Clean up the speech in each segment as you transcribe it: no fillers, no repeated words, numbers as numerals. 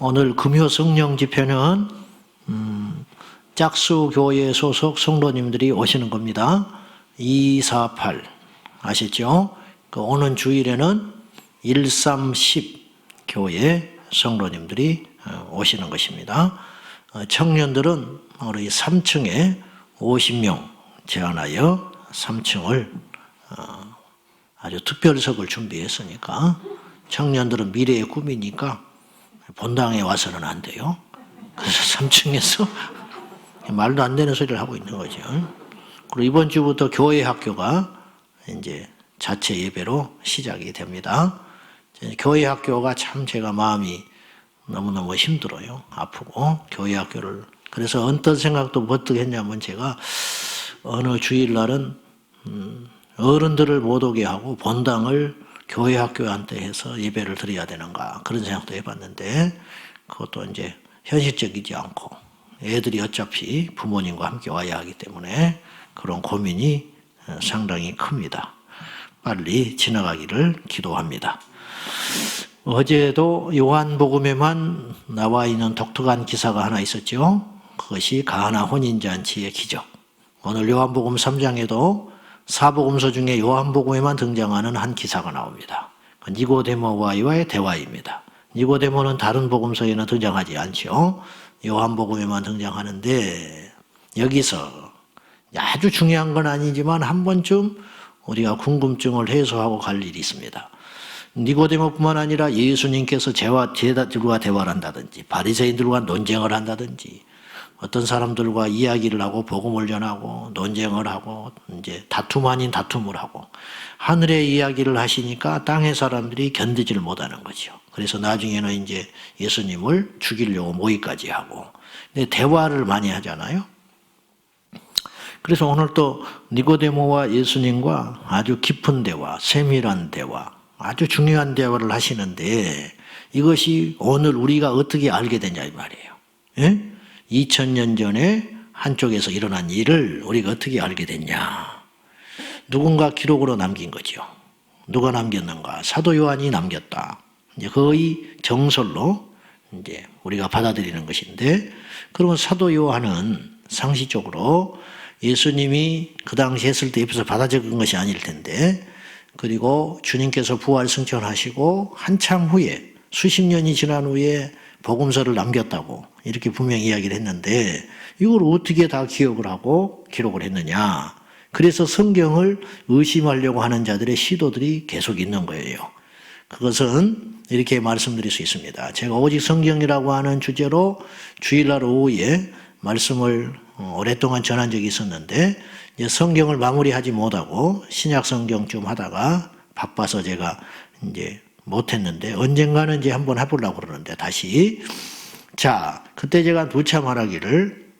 오늘 금요 성령 집회는 짝수교회 소속 성도님들이 오시는 겁니다. 248 아시죠? 오는 주일에는 1310 교회 성도님들이 오시는 것입니다. 청년들은 우리 3층에 50명 제한하여 3층을 아주 특별석을 준비했으니까 청년들은 미래의 꿈이니까 본당에 와서는 안 돼요. 그래서 3층에서 말도 안 되는 소리를 하고 있는 거죠. 그리고 이번 주부터 교회 학교가 이제 자체 예배로 시작이 됩니다. 교회 학교가 참 제가 마음이 너무너무 힘들어요. 아프고 교회 학교를 그래서 어떤 생각도 버뜩 했냐면 제가 어느 주일날은 어른들을 못 오게 하고 본당을 교회 학교한테 해서 예배를 드려야 되는가 그런 생각도 해봤는데 그것도 이제 현실적이지 않고 애들이 어차피 부모님과 함께 와야 하기 때문에 그런 고민이 상당히 큽니다. 빨리 지나가기를 기도합니다. 어제도 요한복음에만 나와 있는 독특한 기사가 하나 있었죠. 그것이 가나 혼인잔치의 기적. 오늘 요한복음 3장에도 사복음서 중에 요한복음에만 등장하는 한 기사가 나옵니다. 니고데모와의 대화입니다. 니고데모는 다른 복음서에는 등장하지 않죠. 요한복음에만 등장하는데 여기서 아주 중요한 건 아니지만 한 번쯤 우리가 궁금증을 해소하고 갈 일이 있습니다. 니고데모뿐만 아니라 예수님께서 제자들과 대화를 한다든지 바리새인들과 논쟁을 한다든지 어떤 사람들과 이야기를 하고 복음을 전하고 논쟁을 하고 이제 다툼 아닌 다툼을 하고 하늘의 이야기를 하시니까 땅의 사람들이 견디지를 못하는 거죠. 그래서 나중에는 이제 예수님을 죽이려고 모의까지 하고 근데 대화를 많이 하잖아요. 그래서 오늘 또 니고데모와 예수님과 아주 깊은 대화, 세밀한 대화, 아주 중요한 대화를 하시는데 이것이 오늘 우리가 어떻게 알게 되냐 이 말이에요. 예? 2000년 전에 한쪽에서 일어난 일을 우리가 어떻게 알게 됐냐. 누군가 기록으로 남긴 거죠. 누가 남겼는가? 사도 요한이 남겼다. 이제 거의 정설로 이제 우리가 받아들이는 것인데, 그러면 사도 요한은 상시적으로 예수님이 그 당시 했을 때 옆에서 받아 적은 것이 아닐 텐데, 그리고 주님께서 부활 승천하시고 한참 후에 수십 년이 지난 후에 복음서를 남겼다고 이렇게 분명히 이야기를 했는데 이걸 어떻게 다 기억을 하고 기록을 했느냐. 그래서 성경을 의심하려고 하는 자들의 시도들이 계속 있는 거예요. 그것은 이렇게 말씀드릴 수 있습니다. 제가 오직 성경이라고 하는 주제로 주일날 오후에 말씀을 오랫동안 전한 적이 있었는데 이제 성경을 마무리하지 못하고 신약 성경 좀 하다가 바빠서 제가 이제 못했는데 언젠가는 이제 한번 해보려고 그러는데 다시 자 그때 제가 누차 말하기를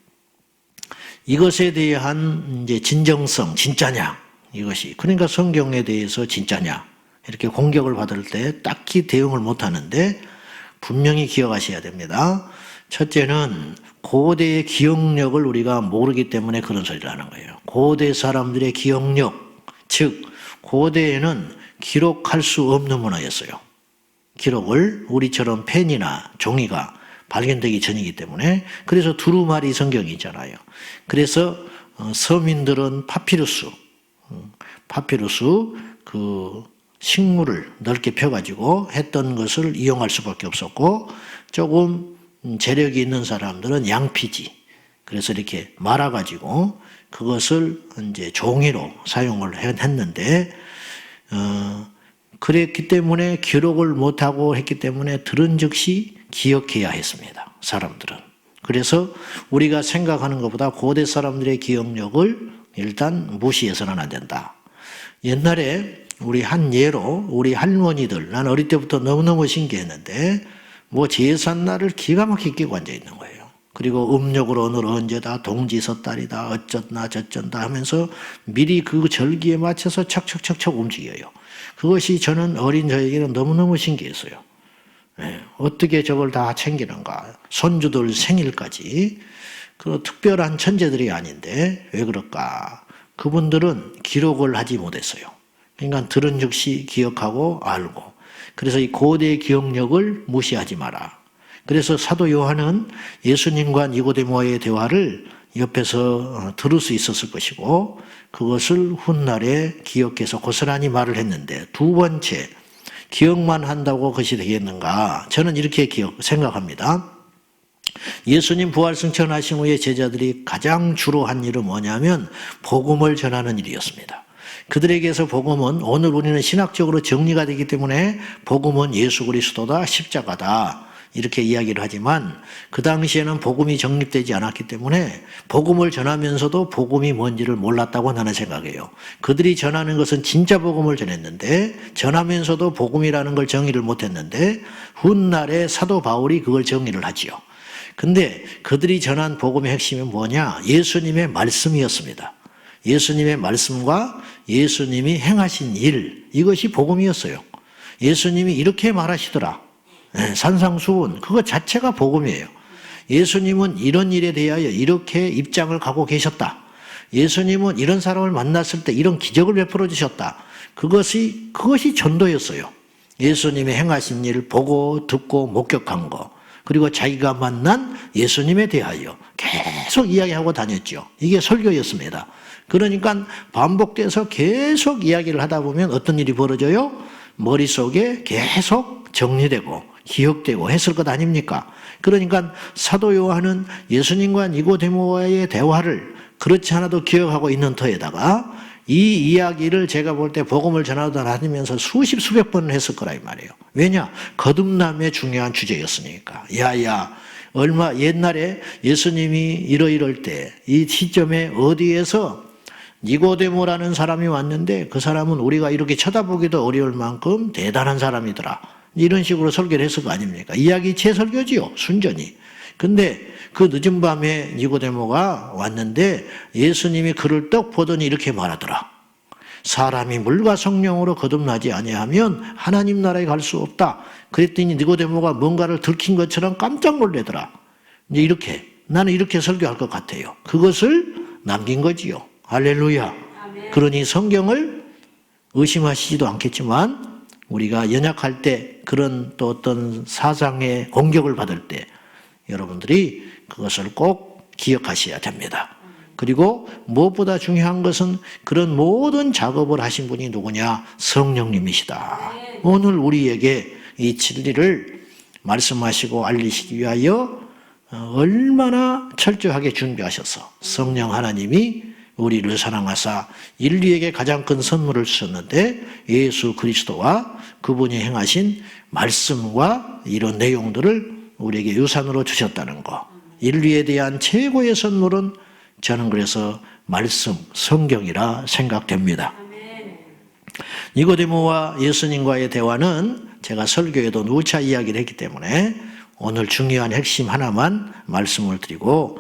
이것에 대한 이제 진정성 진짜냐 이것이 그러니까 성경에 대해서 진짜냐 이렇게 공격을 받을 때 딱히 대응을 못하는데 분명히 기억하셔야 됩니다. 첫째는 고대의 기억력을 우리가 모르기 때문에 그런 소리를 하는 거예요. 고대 사람들의 기억력 즉 고대에는 기록할 수 없는 문화였어요. 기록을 우리처럼 펜이나 종이가 발견되기 전이기 때문에 그래서 두루마리 성경이 있잖아요. 그래서 서민들은 파피루스 그 식물을 넓게 펴가지고 했던 것을 이용할 수밖에 없었고 조금 재력이 있는 사람들은 양피지 그래서 이렇게 말아가지고 그것을 이제 종이로 사용을 했는데 그랬기 때문에 기록을 못하고 했기 때문에 들은 즉시 기억해야 했습니다. 사람들은. 그래서 우리가 생각하는 것보다 고대 사람들의 기억력을 일단 무시해서는 안 된다. 옛날에 우리 한 예로 우리 할머니들 난 어릴 때부터 너무너무 신기했는데 뭐 제삿날을 기가 막히게 끼고 앉아있는 거예요. 그리고 음력을 오늘 언제다 동지섣달이다 어쩌나 저쩐다 하면서 미리 그 절기에 맞춰서 척척척척 움직여요. 그것이 저는 어린 저에게는 너무너무 신기했어요. 네, 어떻게 저걸 다 챙기는가. 손주들 생일까지. 그 특별한 천재들이 아닌데 왜 그럴까. 그분들은 기록을 하지 못했어요. 그러니까 들은 즉시 기억하고 알고. 그래서 이 고대의 기억력을 무시하지 마라. 그래서 사도 요한은 예수님과 니고데모와의 대화를 옆에서 들을 수 있었을 것이고 그것을 훗날에 기억해서 고스란히 말을 했는데 두 번째, 기억만 한다고 그것이 되겠는가? 저는 이렇게 생각합니다. 예수님 부활 승천하신 후에 제자들이 가장 주로 한 일은 뭐냐면 복음을 전하는 일이었습니다. 그들에게서 복음은 오늘 우리는 신학적으로 정리가 되기 때문에 복음은 예수 그리스도다, 십자가다 이렇게 이야기를 하지만 그 당시에는 복음이 정립되지 않았기 때문에 복음을 전하면서도 복음이 뭔지를 몰랐다고 나는 생각해요. 그들이 전하는 것은 진짜 복음을 전했는데 전하면서도 복음이라는 걸 정의를 못했는데 훗날에 사도 바울이 그걸 정의를 하지요. 근데 그들이 전한 복음의 핵심이 뭐냐? 예수님의 말씀이었습니다. 예수님의 말씀과 예수님이 행하신 일, 이것이 복음이었어요. 예수님이 이렇게 말하시더라. 산상수훈, 그거 자체가 복음이에요. 예수님은 이런 일에 대하여 이렇게 입장을 갖고 계셨다. 예수님은 이런 사람을 만났을 때 이런 기적을 베풀어 주셨다. 그것이 전도였어요. 예수님이 행하신 일을 보고 듣고 목격한 거. 그리고 자기가 만난 예수님에 대하여 계속 이야기하고 다녔죠. 이게 설교였습니다. 그러니까 반복돼서 계속 이야기를 하다 보면 어떤 일이 벌어져요? 머릿속에 계속 정리되고 기억되고 했을 것 아닙니까? 그러니까 사도 요한은 예수님과 니고데모와의 대화를 그렇지 않아도 기억하고 있는 터에다가 이 이야기를 제가 볼 때 복음을 전하다 다니면서 수십 수백 번을 했을 거라 이 말이에요. 왜냐? 거듭남의 중요한 주제였으니까. 얼마 옛날에 예수님이 이럴 때 이 시점에 어디에서 니고데모라는 사람이 왔는데 그 사람은 우리가 이렇게 쳐다보기도 어려울 만큼 대단한 사람이더라. 이런 식으로 설교를 했을 거 아닙니까? 이야기체 설교지요. 순전히. 근데 그 늦은 밤에 니고데모가 왔는데 예수님이 그를 떡 보더니 이렇게 말하더라. 사람이 물과 성령으로 거듭나지 아니하면 하나님 나라에 갈 수 없다. 그랬더니 니고데모가 뭔가를 들킨 것처럼 깜짝 놀래더라. 이제 이렇게 나는 이렇게 설교할 것 같아요. 그것을 남긴 거지요. 할렐루야. 그러니 성경을 의심하시지도 않겠지만 우리가 연약할 때 그런 또 어떤 사상의 공격을 받을 때 여러분들이 그것을 꼭 기억하셔야 됩니다. 그리고 무엇보다 중요한 것은 그런 모든 작업을 하신 분이 누구냐? 성령님이시다. 오늘 우리에게 이 진리를 말씀하시고 알리시기 위하여 얼마나 철저하게 준비하셔서 성령 하나님이 우리를 사랑하사 인류에게 가장 큰 선물을 주셨는데 예수 그리스도와 그분이 행하신 말씀과 이런 내용들을 우리에게 유산으로 주셨다는 거. 인류에 대한 최고의 선물은 저는 그래서 말씀, 성경이라 생각됩니다. 니고데모와 예수님과의 대화는 제가 설교에도 누차 이야기를 했기 때문에 오늘 중요한 핵심 하나만 말씀을 드리고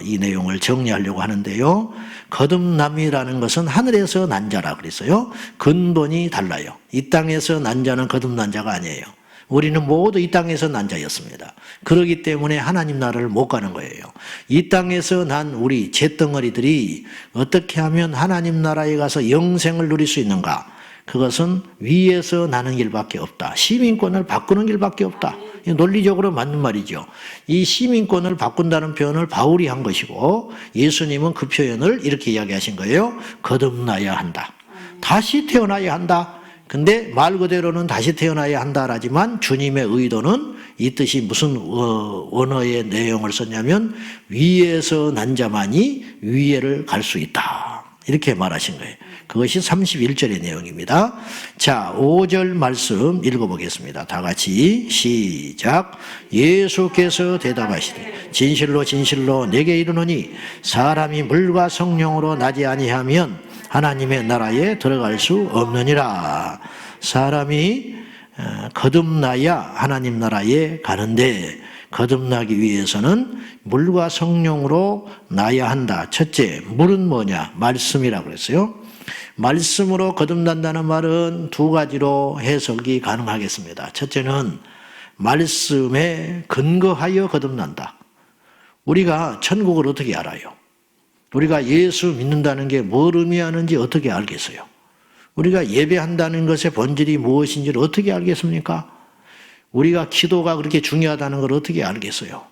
이 내용을 정리하려고 하는데요. 거듭남이라는 것은 하늘에서 난 자라 그랬어요. 근본이 달라요. 이 땅에서 난 자는 거듭난 자가 아니에요. 우리는 모두 이 땅에서 난 자였습니다. 그렇기 때문에 하나님 나라를 못 가는 거예요. 이 땅에서 난 우리 잿덩어리들이 어떻게 하면 하나님 나라에 가서 영생을 누릴 수 있는가? 그것은 위에서 나는 길밖에 없다. 시민권을 바꾸는 길밖에 없다. 논리적으로 맞는 말이죠. 이 시민권을 바꾼다는 표현을 바울이 한 것이고 예수님은 그 표현을 이렇게 이야기하신 거예요. 거듭나야 한다. 다시 태어나야 한다. 근데 말 그대로는 다시 태어나야 한다라지만 주님의 의도는 이 뜻이 무슨 원어의 내용을 썼냐면 위에서 난 자만이 위에를 갈 수 있다. 이렇게 말하신 거예요. 그것이 31절의 내용입니다. 자, 5절 말씀 읽어보겠습니다. 다 같이 시작. 예수께서 대답하시되 진실로 진실로 내게 이르노니 사람이 물과 성령으로 나지 아니하면 하나님의 나라에 들어갈 수 없느니라. 사람이 거듭나야 하나님 나라에 가는데 거듭나기 위해서는 물과 성령으로 나야 한다. 첫째, 물은 뭐냐? 말씀이라고 그랬어요. 말씀으로 거듭난다는 말은 두 가지로 해석이 가능하겠습니다. 첫째는 말씀에 근거하여 거듭난다. 우리가 천국을 어떻게 알아요? 우리가 예수 믿는다는 게 뭘 의미하는지 어떻게 알겠어요? 우리가 예배한다는 것의 본질이 무엇인지를 어떻게 알겠습니까? 우리가 기도가 그렇게 중요하다는 걸 어떻게 알겠어요?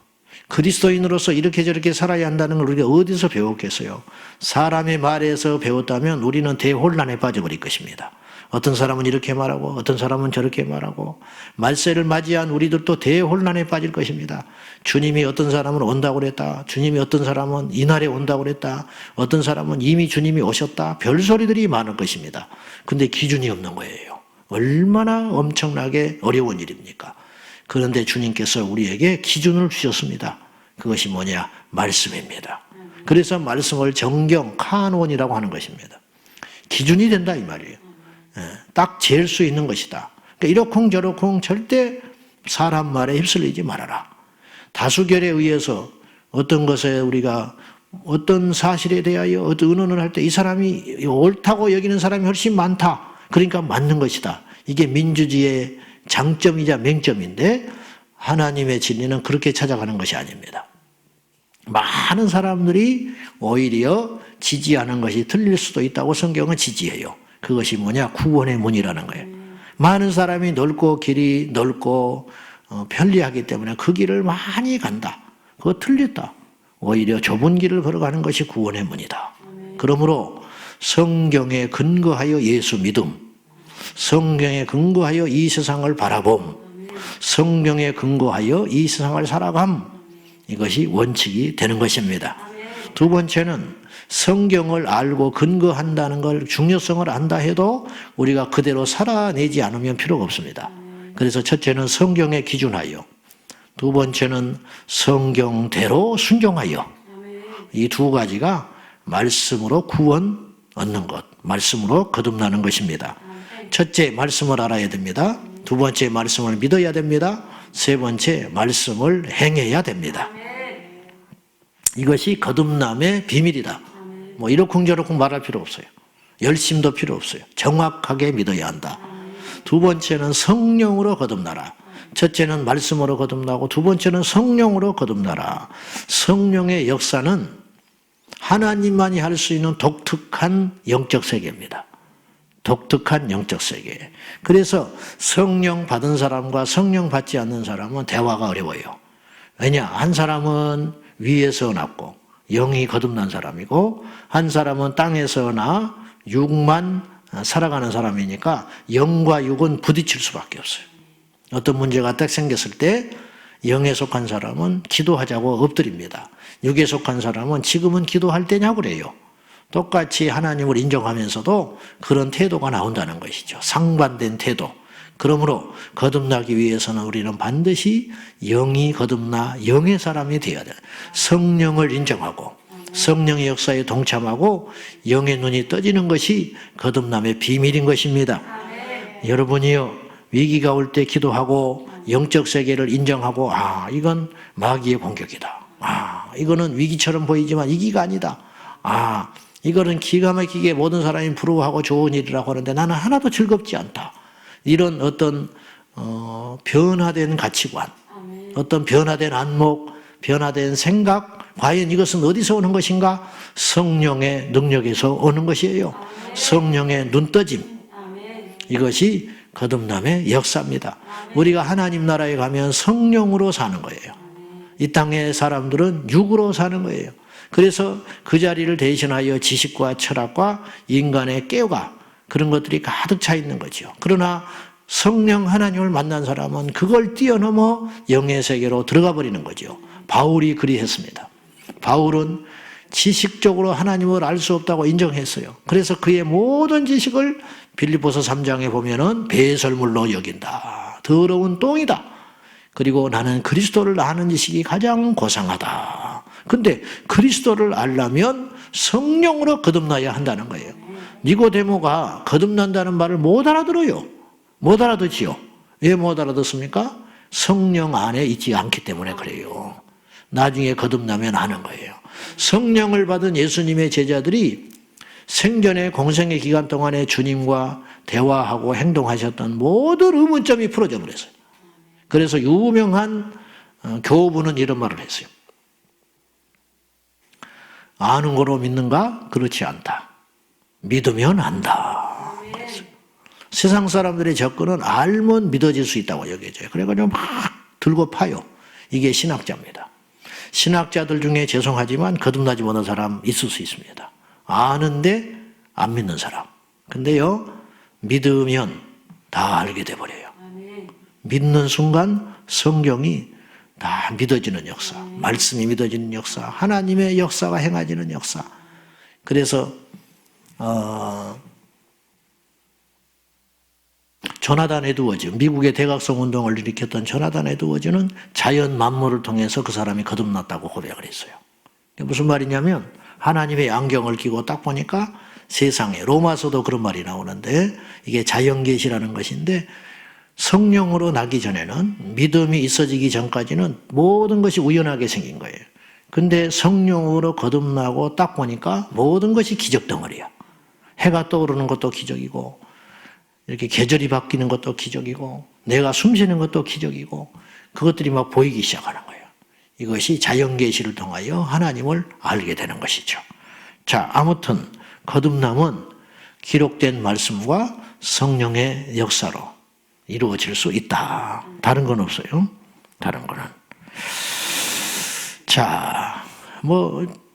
그리스도인으로서 이렇게 저렇게 살아야 한다는 걸 우리가 어디서 배웠겠어요? 사람의 말에서 배웠다면 우리는 대혼란에 빠져버릴 것입니다. 어떤 사람은 이렇게 말하고 어떤 사람은 저렇게 말하고 말세를 맞이한 우리들도 대혼란에 빠질 것입니다. 주님이 어떤 사람은 온다고 그랬다. 주님이 어떤 사람은 이날에 온다고 그랬다. 어떤 사람은 이미 주님이 오셨다. 별소리들이 많을 것입니다. 근데 기준이 없는 거예요. 얼마나 엄청나게 어려운 일입니까? 그런데 주님께서 우리에게 기준을 주셨습니다. 그것이 뭐냐? 말씀입니다. 그래서 말씀을 정경, 카논이라고 하는 것입니다. 기준이 된다 이 말이에요. 딱 잴 수 있는 것이다. 그러니까 이러쿵저러쿵 절대 사람 말에 휩쓸리지 말아라. 다수결에 의해서 어떤 것에 우리가 어떤 사실에 대하여 어떤 의논을 할 때 이 사람이 옳다고 여기는 사람이 훨씬 많다. 그러니까 맞는 것이다. 이게 민주주의의 장점이자 맹점인데 하나님의 진리는 그렇게 찾아가는 것이 아닙니다. 많은 사람들이 오히려 지지하는 것이 틀릴 수도 있다고 성경은 지지해요. 그것이 뭐냐? 구원의 문이라는 거예요. 많은 사람이 넓고 길이 넓고 편리하기 때문에 그 길을 많이 간다. 그거 틀렸다. 오히려 좁은 길을 걸어가는 것이 구원의 문이다. 그러므로 성경에 근거하여 예수 믿음, 성경에 근거하여 이 세상을 바라봄, 성경에 근거하여 이 세상을 살아감, 이것이 원칙이 되는 것입니다. 두 번째는 성경을 알고 근거한다는 걸 중요성을 안다 해도 우리가 그대로 살아내지 않으면 필요가 없습니다. 그래서 첫째는 성경에 기준하여, 두 번째는 성경대로 순종하여, 이 두 가지가 말씀으로 구원 얻는 것, 말씀으로 거듭나는 것입니다. 첫째, 말씀을 알아야 됩니다. 두 번째, 말씀을 믿어야 됩니다. 세 번째, 말씀을 행해야 됩니다. 이것이 거듭남의 비밀이다. 뭐 이러쿵저러쿵 말할 필요 없어요. 열심도 필요 없어요. 정확하게 믿어야 한다. 두 번째는 성령으로 거듭나라. 첫째는 말씀으로 거듭나고 두 번째는 성령으로 거듭나라. 성령의 역사는 하나님만이 할 수 있는 독특한 영적 세계입니다. 독특한 영적 세계. 그래서 성령 받은 사람과 성령 받지 않는 사람은 대화가 어려워요. 왜냐? 한 사람은 위에서 났고 영이 거듭난 사람이고 한 사람은 땅에서 나 육만 살아가는 사람이니까 영과 육은 부딪힐 수밖에 없어요. 어떤 문제가 딱 생겼을 때 영에 속한 사람은 기도하자고 엎드립니다. 육에 속한 사람은 지금은 기도할 때냐고 그래요. 똑같이 하나님을 인정하면서도 그런 태도가 나온다는 것이죠. 상반된 태도. 그러므로 거듭나기 위해서는 우리는 반드시 영이 거듭나 영의 사람이 되어야 돼요. 성령을 인정하고 성령의 역사에 동참하고 영의 눈이 떠지는 것이 거듭남의 비밀인 것입니다. 여러분이요, 위기가 올 때 기도하고 영적 세계를 인정하고 이건 마귀의 공격이다. 이거는 위기처럼 보이지만 위기가 아니다. 이거는 기가 막히게 모든 사람이 부러워하고 좋은 일이라고 하는데 나는 하나도 즐겁지 않다. 이런 어떤 변화된 가치관, 어떤 변화된 안목, 변화된 생각, 과연 이것은 어디서 오는 것인가? 성령의 능력에서 오는 것이에요. 성령의 눈떠짐. 이것이 거듭남의 역사입니다. 우리가 하나님 나라에 가면 성령으로 사는 거예요. 이 땅의 사람들은 육으로 사는 거예요. 그래서 그 자리를 대신하여 지식과 철학과 인간의 깨가 그런 것들이 가득 차 있는 거죠. 그러나 성령 하나님을 만난 사람은 그걸 뛰어넘어 영의 세계로 들어가 버리는 거죠. 바울이 그리 했습니다. 바울은 지식적으로 하나님을 알 수 없다고 인정했어요. 그래서 그의 모든 지식을 빌립보서 3장에 보면은 배설물로 여긴다. 더러운 똥이다. 그리고 나는 그리스도를 아는 지식이 가장 고상하다. 근데 그리스도를 알려면 성령으로 거듭나야 한다는 거예요. 니고데모가 거듭난다는 말을 못 알아들어요. 못 알아듣지요. 왜 못 알아듣습니까? 성령 안에 있지 않기 때문에 그래요. 나중에 거듭나면 아는 거예요. 성령을 받은 예수님의 제자들이 생전의 공생의 기간 동안에 주님과 대화하고 행동하셨던 모든 의문점이 풀어져 버렸어요. 그래서 유명한 교부는 이런 말을 했어요. 아는 거로 믿는가? 그렇지 않다. 믿으면 안다. 그랬어요. 세상 사람들의 접근은 알면 믿어질 수 있다고 여겨져요. 그래가지고 막 들고 파요. 이게 신학자입니다. 신학자들 중에 죄송하지만 거듭나지 못한 사람 있을 수 있습니다. 아는데 안 믿는 사람. 근데요, 믿으면 다 알게 돼버려요. 믿는 순간 성경이 다 믿어지는 역사, 말씀이 믿어지는 역사, 하나님의 역사가 행해지는 역사. 그래서 조나단 에드워즈, 미국의 대각성 운동을 일으켰던 조나단 에드워즈는 자연 만물을 통해서 그 사람이 거듭났다고 고백을 했어요. 무슨 말이냐면 하나님의 안경을 끼고 딱 보니까 세상에, 로마서도 그런 말이 나오는데 이게 자연계시라는 것인데, 성령으로 나기 전에는, 믿음이 있어지기 전까지는 모든 것이 우연하게 생긴 거예요. 근데 성령으로 거듭나고 딱 보니까 모든 것이 기적 덩어리야. 해가 떠오르는 것도 기적이고, 이렇게 계절이 바뀌는 것도 기적이고, 내가 숨쉬는 것도 기적이고, 그것들이 막 보이기 시작하는 거예요. 이것이 자연계시를 통하여 하나님을 알게 되는 것이죠. 자, 아무튼 거듭남은 기록된 말씀과 성령의 역사로 이루어질 수 있다. 다른 건 없어요. 다른 거는. 자,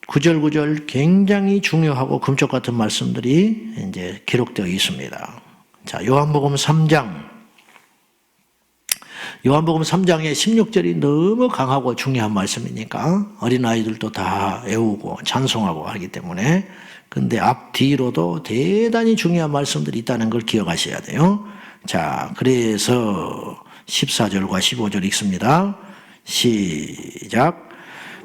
구절구절 굉장히 중요하고 금쪽 같은 말씀들이 이제 기록되어 있습니다. 자, 요한복음 3장. 요한복음 3장의 16절이 너무 강하고 중요한 말씀이니까 어린아이들도 다 외우고 찬송하고 하기 때문에, 근데 앞뒤로도 대단히 중요한 말씀들이 있다는 걸 기억하셔야 돼요. 자, 그래서 14절과 15절 읽습니다. 시작.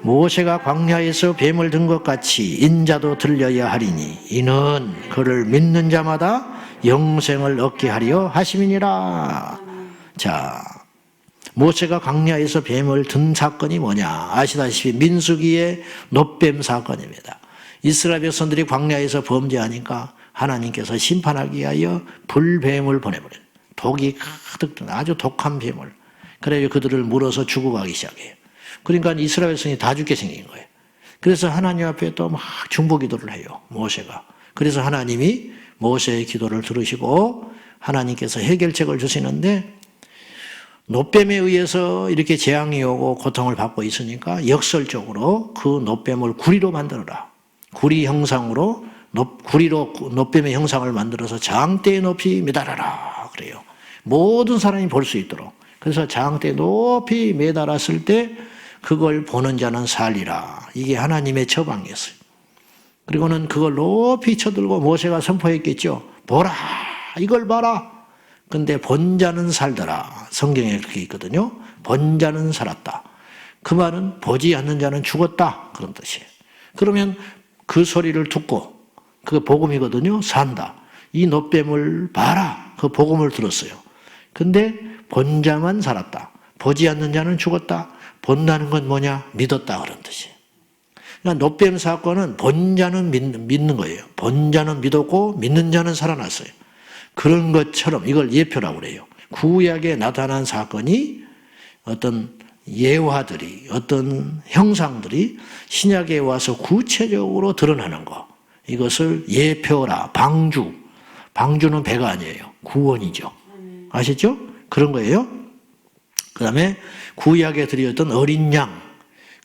모세가 광야에서 뱀을 든 것 같이 인자도 들려야 하리니 이는 그를 믿는 자마다 영생을 얻게 하려 하심이니라. 자, 모세가 광야에서 뱀을 든 사건이 뭐냐? 아시다시피 민수기의 놋뱀 사건입니다. 이스라엘 백성들이 광야에서 범죄하니까 하나님께서 심판하기 위하여 불뱀을 보내버려요. 독이 가득 든 아주 독한 뱀을. 그래서 그들을 물어서 죽어가기 시작해요. 그러니까 이스라엘 백성이 다 죽게 생긴 거예요. 그래서 하나님 앞에 또 막 중보기도를 해요, 모세가. 그래서 하나님이 모세의 기도를 들으시고 하나님께서 해결책을 주시는데, 놋뱀에 의해서 이렇게 재앙이 오고 고통을 받고 있으니까 역설적으로 그 놋뱀을 구리로 만들어라. 구리 형상으로, 구리로 놋뱀의 형상을 만들어서 장대에 높이 매달아라. 그래요. 모든 사람이 볼 수 있도록. 그래서 장대에 높이 매달았을 때 그걸 보는 자는 살리라. 이게 하나님의 처방이었어요. 그리고는 그걸 높이 쳐들고 모세가 선포했겠죠. 보라, 이걸 봐라. 근데 본 자는 살더라. 성경에 그렇게 있거든요. 본 자는 살았다. 그 말은 보지 않는 자는 죽었다. 그런 뜻이에요. 그러면 그 소리를 듣고, 그게 복음이거든요. 산다. 이 놋뱀을 봐라. 그 복음을 들었어요. 근데 본 자만 살았다. 보지 않는 자는 죽었다. 본다는 건 뭐냐? 믿었다. 그런 뜻이에요. 그러니까 놋뱀 사건은 본 자는 믿는 거예요. 본 자는 믿었고 믿는 자는 살아났어요. 그런 것처럼 이걸 예표라고 그래요. 구약에 나타난 사건이 어떤 예화들이, 어떤 형상들이 신약에 와서 구체적으로 드러나는 거. 이것을 예표라, 방주. 방주는 배가 아니에요. 구원이죠. 아시죠? 그런 거예요. 그 다음에 구약에 드렸던 어린 양.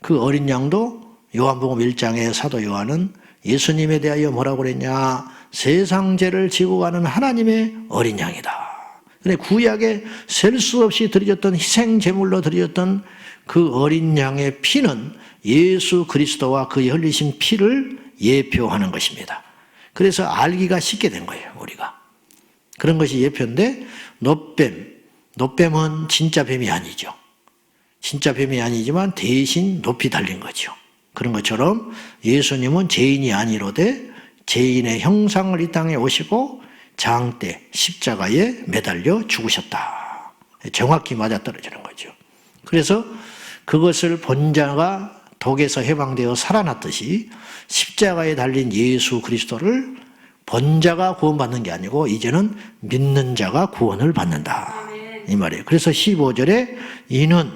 그 어린 양도 요한복음 1장에 사도 요한은 예수님에 대하여 뭐라고 그랬냐? 세상 죄를 지고 가는 하나님의 어린 양이다. 근데 구약에 셀 수 없이 드려졌던 희생 제물로 드려졌던 그 어린 양의 피는 예수 그리스도와 그의 흘리신 피를 예표하는 것입니다. 그래서 알기가 쉽게 된 거예요, 우리가. 그런 것이 예표인데, 놋뱀은 진짜 뱀이 아니죠. 진짜 뱀이 아니지만 대신 높이 달린 거죠. 그런 것처럼 예수님은 죄인이 아니로되 죄인의 형상을 이 땅에 오시고 장대 십자가에 매달려 죽으셨다. 정확히 맞아떨어지는 거죠. 그래서 그것을 본 자가 독에서 해방되어 살아났듯이 십자가에 달린 예수 그리스도를 본 자가 구원받는 게 아니고 이제는 믿는 자가 구원을 받는다. 이 말이에요. 그래서 15절에 이는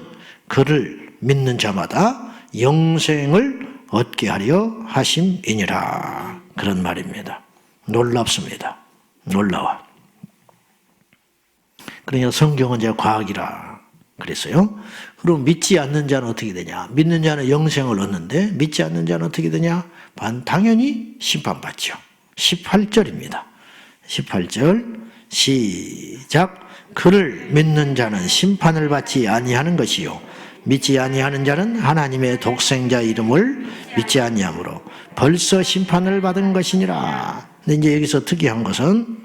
그를 믿는 자마다 영생을 얻게 하려 하심이니라. 그런 말입니다. 놀랍습니다. 놀라워. 그러니까 성경은 이제 과학이라 그랬어요. 그럼 믿지 않는 자는 어떻게 되냐? 믿는 자는 영생을 얻는데 믿지 않는 자는 어떻게 되냐? 당연히 심판받죠. 18절입니다. 18절 시작. 그를 믿는 자는 심판을 받지 아니하는 것이요 믿지 아니하는 자는 하나님의 독생자 이름을 믿지 아니하므로 벌써 심판을 받은 것이니라. 근데 이제 여기서 특이한 것은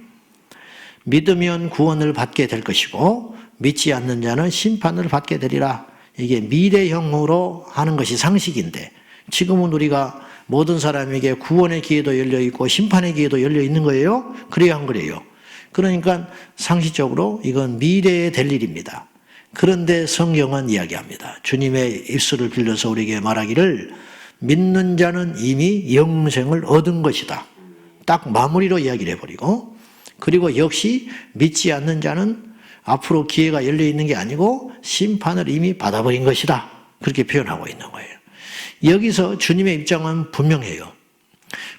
믿으면 구원을 받게 될 것이고 믿지 않는 자는 심판을 받게 되리라. 이게 미래형으로 하는 것이 상식인데 지금은 우리가 모든 사람에게 구원의 기회도 열려 있고 심판의 기회도 열려 있는 거예요? 그래요, 안 그래요? 그러니까 상식적으로 이건 미래에 될 일입니다. 그런데 성경은 이야기합니다. 주님의 입술을 빌려서 우리에게 말하기를 믿는 자는 이미 영생을 얻은 것이다. 딱 마무리로 이야기를 해버리고 그리고 역시 믿지 않는 자는 앞으로 기회가 열려 있는 게 아니고 심판을 이미 받아버린 것이다. 그렇게 표현하고 있는 거예요. 여기서 주님의 입장은 분명해요.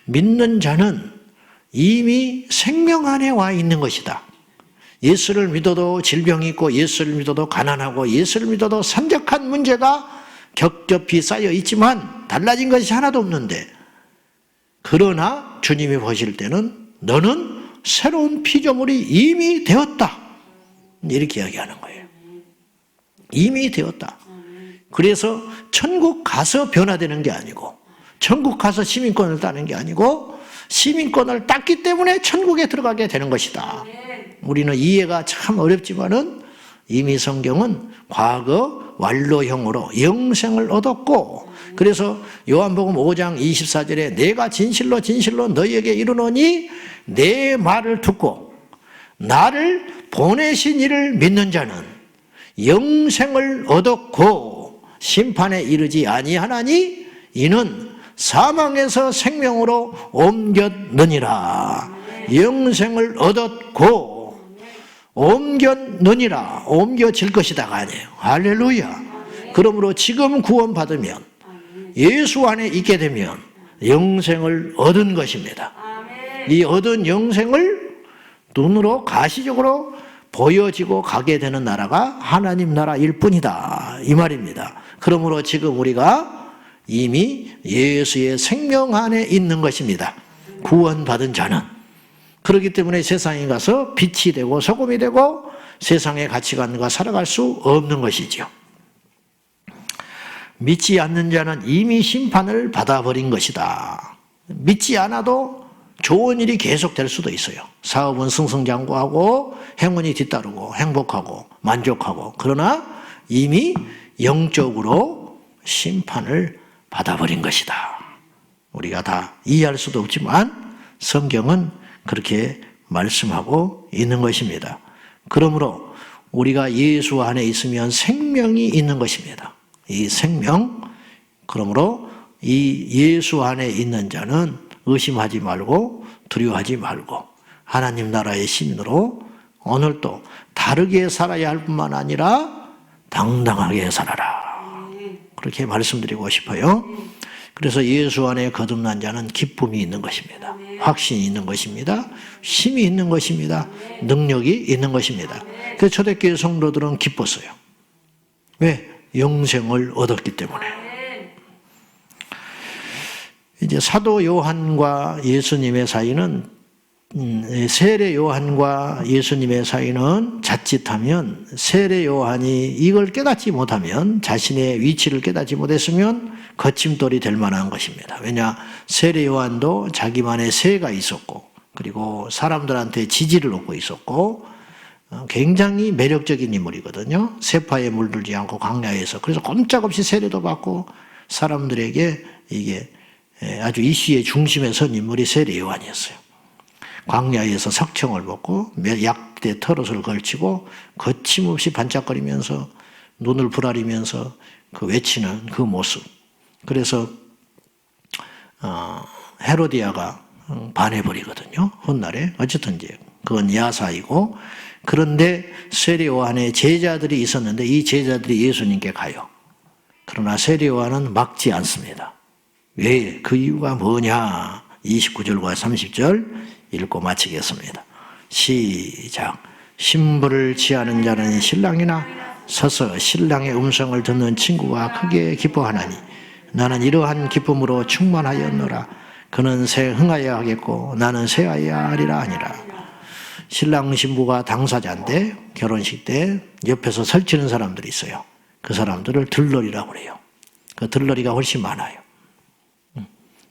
믿는 자는 이미 생명 안에 와 있는 것이다. 예수를 믿어도 질병이 있고 예수를 믿어도 가난하고 예수를 믿어도 산적한 문제가 겹겹이 쌓여 있지만 달라진 것이 하나도 없는데 그러나 주님이 보실 때는 너는 새로운 피조물이 이미 되었다. 이렇게 이야기하는 거예요. 이미 되었다. 그래서 천국 가서 변화되는 게 아니고 천국 가서 시민권을 따는 게 아니고 시민권을 땄기 때문에 천국에 들어가게 되는 것이다. 우리는 이해가 참 어렵지만은 이미 성경은 과거 완료형으로 영생을 얻었고 그래서 요한복음 5장 24절에 내가 진실로 진실로 너희에게 이르노니 내 말을 듣고 나를 보내신 이를 믿는 자는 영생을 얻었고 심판에 이르지 아니하나니 이는 사망에서 생명으로 옮겼느니라. 영생을 얻었고 옮겼느니라. 옮겨질 것이다가 아니에요. 할렐루야. 그러므로 지금 구원받으면 예수 안에 있게 되면 영생을 얻은 것입니다. 이 얻은 영생을 눈으로 가시적으로 보여지고 가게 되는 나라가 하나님 나라일 뿐이다. 이 말입니다. 그러므로 지금 우리가 이미 예수의 생명 안에 있는 것입니다. 구원받은 자는. 그렇기 때문에 세상에 가서 빛이 되고 소금이 되고 세상의 가치관과 살아갈 수 없는 것이죠. 믿지 않는 자는 이미 심판을 받아버린 것이다. 믿지 않아도 좋은 일이 계속될 수도 있어요. 사업은 승승장구하고 행운이 뒤따르고 행복하고 만족하고 그러나 이미 영적으로 심판을 받아버린 것이다. 우리가 다 이해할 수도 없지만 성경은 그렇게 말씀하고 있는 것입니다. 그러므로 우리가 예수 안에 있으면 생명이 있는 것입니다. 이 생명, 그러므로 이 예수 안에 있는 자는 의심하지 말고 두려워하지 말고 하나님 나라의 시민으로 오늘도 다르게 살아야 할 뿐만 아니라 당당하게 살아라. 그렇게 말씀드리고 싶어요. 그래서 예수 안에 거듭난 자는 기쁨이 있는 것입니다. 확신이 있는 것입니다. 힘이 있는 것입니다. 능력이 있는 것입니다. 그래서 초대교회 성도들은 기뻤어요. 왜? 영생을 얻었기 때문에. 이제 사도 요한과 예수님의 사이는 세례 요한과 예수님의 사이는 자칫하면 세례 요한이 이걸 깨닫지 못하면 자신의 위치를 깨닫지 못했으면 거침돌이 될 만한 것입니다. 왜냐? 세례 요한도 자기만의 세가 있었고 그리고 사람들한테 지지를 얻고 있었고 굉장히 매력적인 인물이거든요. 세파에 물들지 않고 광야에서 그래서 꼼짝없이 세례도 받고 사람들에게 이게 아주 이슈의 중심에 선 인물이 세례 요한이었어요. 광야에서 석청을 벗고 약대 털옷을 걸치고 거침없이 반짝거리면서 눈을 부라리면서 그 외치는 그 모습. 그래서 헤로디아가 반해버리거든요. 훗날에. 어쨌든 이제 그건 야사이고 그런데 세례 요한의 제자들이 있었는데 이 제자들이 예수님께 가요. 그러나 세례 요한은 막지 않습니다. 왜? 그 이유가 뭐냐? 29절과 30절 읽고 마치겠습니다. 시작. 신부를 취하는 자는 신랑이나 서서 신랑의 음성을 듣는 친구가 크게 기뻐하나니 나는 이러한 기쁨으로 충만하였노라. 그는 새 흥하여야 하겠고 나는 새하여야 하리라 하니라. 신랑 신부가 당사자인데 결혼식 때 옆에서 설치는 사람들이 있어요. 그 사람들을 들러리라고 그래요. 그 들러리가 훨씬 많아요.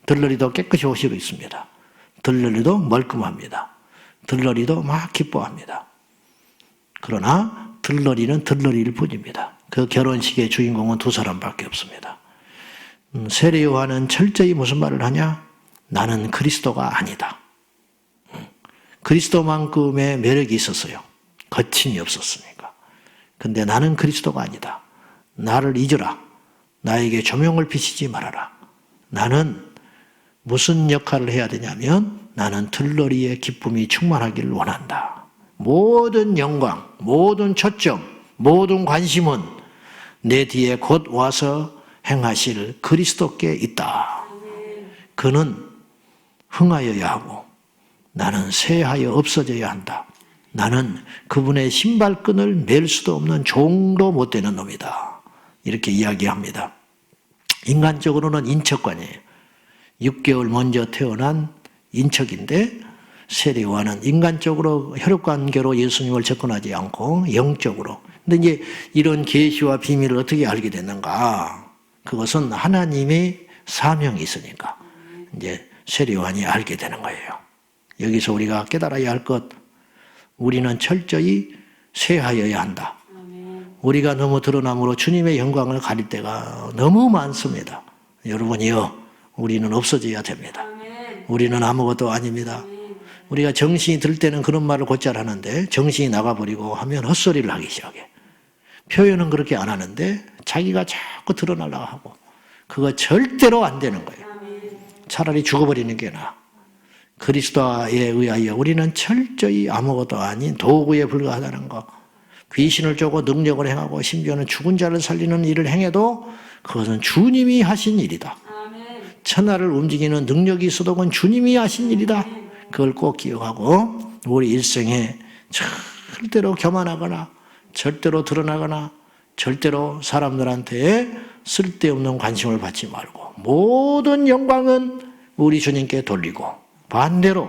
들러리도 깨끗이 옷이고 있습니다. 들러리도 멀끔합니다. 들러리도 막 기뻐합니다. 그러나 들러리는 들러리일 뿐입니다. 그 결혼식의 주인공은 두 사람밖에 없습니다. 세례 요한은 철저히 무슨 말을 하냐? 나는 그리스도가 아니다. 그리스도만큼의 매력이 있었어요. 거침이 없었으니까. 근데 나는 그리스도가 아니다. 나를 잊어라. 나에게 조명을 비치지 말아라. 나는 무슨 역할을 해야 되냐면 나는 들러리의 기쁨이 충만하기를 원한다. 모든 영광, 모든 초점, 모든 관심은 내 뒤에 곧 와서 행하실 그리스도께 있다. 그는 흥하여야 하고 나는 쇠하여 없어져야 한다. 나는 그분의 신발끈을 맬 수도 없는 종도 못 되는 놈이다. 이렇게 이야기합니다. 인간적으로는 인척관이에요. 6개월 먼저 태어난 인척인데 세례 요한은 인간적으로 혈육관계로 예수님을 접근하지 않고 영적으로. 근데 이제 이런 계시와 비밀을 어떻게 알게 됐는가? 그것은 하나님의 사명이 있으니까 이제 세례 요한이 알게 되는 거예요. 여기서 우리가 깨달아야 할 것, 우리는 철저히 쇠하여야 한다. 우리가 너무 드러남으로 주님의 영광을 가릴 때가 너무 많습니다. 여러분이요, 우리는 없어져야 됩니다. 우리는 아무것도 아닙니다. 우리가 정신이 들 때는 그런 말을 곧잘 하는데 정신이 나가버리고 하면 헛소리를 하기 시작해. 표현은 그렇게 안 하는데 자기가 자꾸 드러나려고 하고 그거 절대로 안 되는 거예요. 차라리 죽어버리는 게 나아. 그리스도에 의하여 우리는 철저히 아무것도 아닌 도구에 불과하다는 거. 귀신을 쫓고 능력을 행하고 심지어는 죽은 자를 살리는 일을 행해도 그것은 주님이 하신 일이다. 천하를 움직이는 능력이 있어도 그건 주님이 하신 일이다. 그걸 꼭 기억하고 우리 일생에 절대로 교만하거나 절대로 드러나거나 절대로 사람들한테 쓸데없는 관심을 받지 말고 모든 영광은 우리 주님께 돌리고 반대로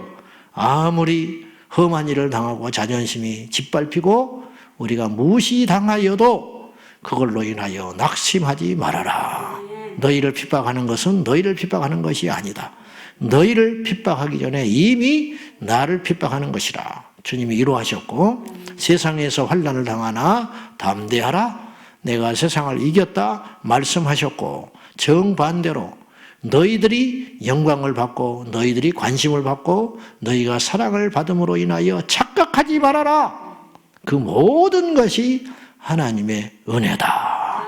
아무리 험한 일을 당하고 자존심이 짓밟히고 우리가 무시당하여도 그걸로 인하여 낙심하지 말아라. 너희를 핍박하는 것은 너희를 핍박하는 것이 아니다. 너희를 핍박하기 전에 이미 나를 핍박하는 것이라. 주님이 이루하셨고 세상에서 환난을 당하나 담대하라. 내가 세상을 이겼다 말씀하셨고 정반대로 너희들이 영광을 받고 너희들이 관심을 받고 너희가 사랑을 받음으로 인하여 착각하지 말아라. 그 모든 것이 하나님의 은혜다.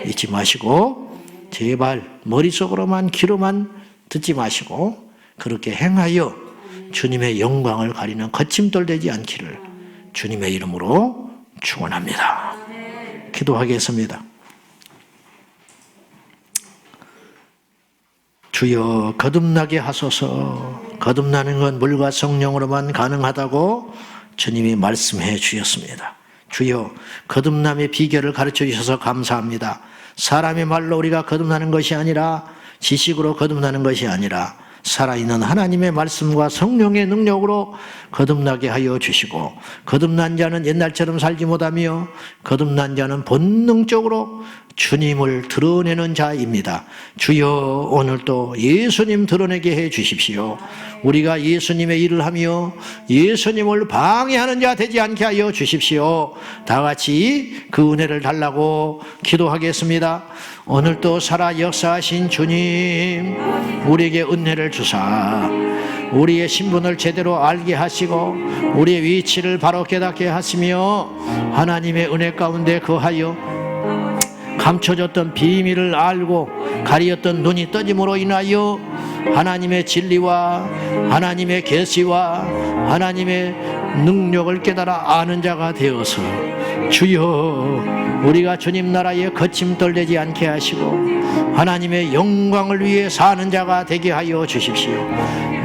잊지 마시고 제발 머릿속으로만 귀로만 듣지 마시고 그렇게 행하여 주님의 영광을 가리는 거침돌 되지 않기를 주님의 이름으로 축원합니다. 기도하겠습니다. 주여 거듭나게 하소서. 거듭나는 건 물과 성령으로만 가능하다고 주님이 말씀해 주셨습니다. 주여 거듭남의 비결을 가르쳐 주셔서 감사합니다. 사람의 말로 우리가 거듭나는 것이 아니라 지식으로 거듭나는 것이 아니라 살아있는 하나님의 말씀과 성령의 능력으로 거듭나게 하여 주시고 거듭난 자는 옛날처럼 살지 못하며 거듭난 자는 본능적으로 주님을 드러내는 자입니다. 주여 오늘도 예수님 드러내게 해 주십시오. 우리가 예수님의 일을 하며 예수님을 방해하는 자 되지 않게 하여 주십시오. 다 같이 그 은혜를 달라고 기도하겠습니다. 오늘도 살아 역사하신 주님, 우리에게 은혜를 주사 우리의 신분을 제대로 알게 하시고 우리의 위치를 바로 깨닫게 하시며 하나님의 은혜 가운데 거하여 감춰졌던 비밀을 알고 가리었던 눈이 떠짐으로 인하여 하나님의 진리와 하나님의 계시와 하나님의 능력을 깨달아 아는 자가 되어서 주여 우리가 주님 나라에 거침돌되지 않게 하시고 하나님의 영광을 위해 사는 자가 되게 하여 주십시오.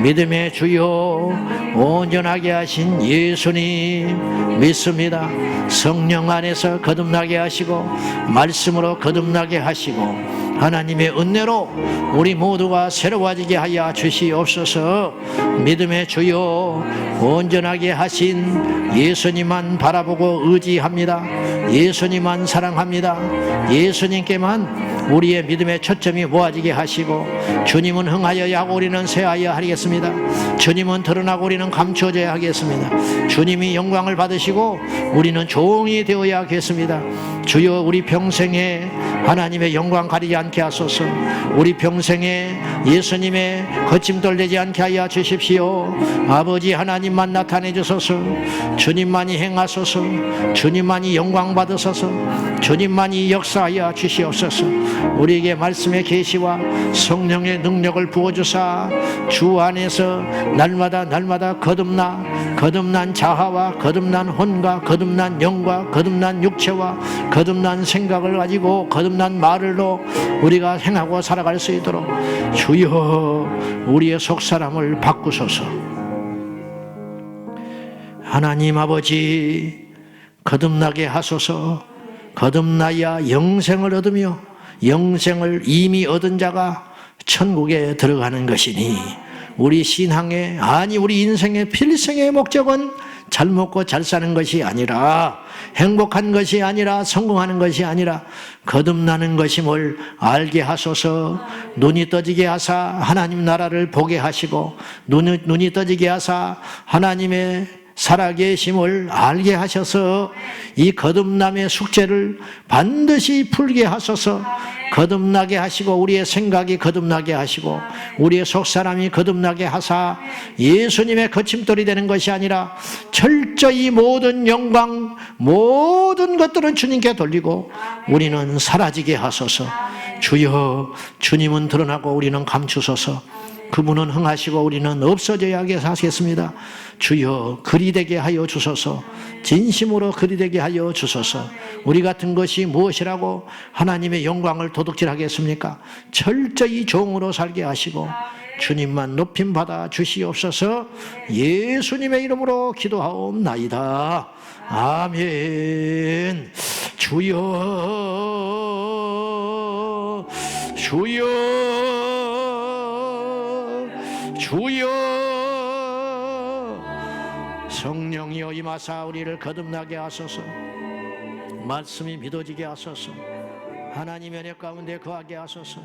믿음의 주요 온전하게 하신 예수님 믿습니다. 성령 안에서 거듭나게 하시고 말씀으로 거듭나게 하시고 하나님의 은혜로 우리 모두가 새로워지게 하여 주시옵소서. 믿음의 주요 온전하게 하신 예수님만 바라보고 의지합니다. 예수님만 사랑합니다. 예수님께만 우리의 믿음의 초점이 모아지게 하시고 주님은 흥하여야 하고 우리는 쇠하여 하겠습니다. 주님은 드러나고 우리는 감추어져야 하겠습니다. 주님이 영광을 받으시고 우리는 종이 되어야 하겠습니다. 주여 우리 평생에 하나님의 영광 가리지 않게 하소서. 우리 평생에 예수님의 거침돌 되지 않게 하여 주십시오. 아버지 하나님만 나타내 주소서. 주님만이 행하소서. 주님만이 영광 받으소서. 주님만이 역사하여 주시옵소서. 우리에게 말씀의 계시와 성령의 능력을 부어주사 주 안에서 날마다 거듭난 자아와 거듭난 혼과 거듭난 영과 거듭난 육체와 거듭난 생각을 가지고 거듭난 말을로 우리가 행하고 살아갈 수 있도록 주여 우리의 속사람을 바꾸소서. 하나님 아버지 거듭나게 하소서. 거듭나야 영생을 얻으며 영생을 이미 얻은 자가 천국에 들어가는 것이니 우리 신앙의 아니 우리 인생의 필생의 목적은 잘 먹고 잘 사는 것이 아니라 행복한 것이 아니라 성공하는 것이 아니라 거듭나는 것임을 알게 하소서. 눈이 떠지게 하사 하나님 나라를 보게 하시고 눈이 떠지게 하사 하나님의 살아계심을 알게 하셔서 이 거듭남의 숙제를 반드시 풀게 하소서. 거듭나게 하시고 우리의 생각이 거듭나게 하시고 우리의 속사람이 거듭나게 하사 예수님의 거침돌이 되는 것이 아니라 철저히 모든 영광 모든 것들은 주님께 돌리고 우리는 사라지게 하소서. 주여 주님은 드러나고 우리는 감추소서. 그분은 흥하시고 우리는 없어져야 하겠습니다. 주여 그리 되게 하여 주소서. 진심으로 그리 되게 하여 주소서. 우리 같은 것이 무엇이라고 하나님의 영광을 도둑질하겠습니까? 철저히 종으로 살게 하시고 주님만 높임받아 주시옵소서. 예수님의 이름으로 기도하옵나이다. 아멘. 주여 성령이여 임하사 우리를 거듭나게 하소서. 말씀이 믿어지게 하소서. 하나님의 은혜 가운데 거하게 하소서.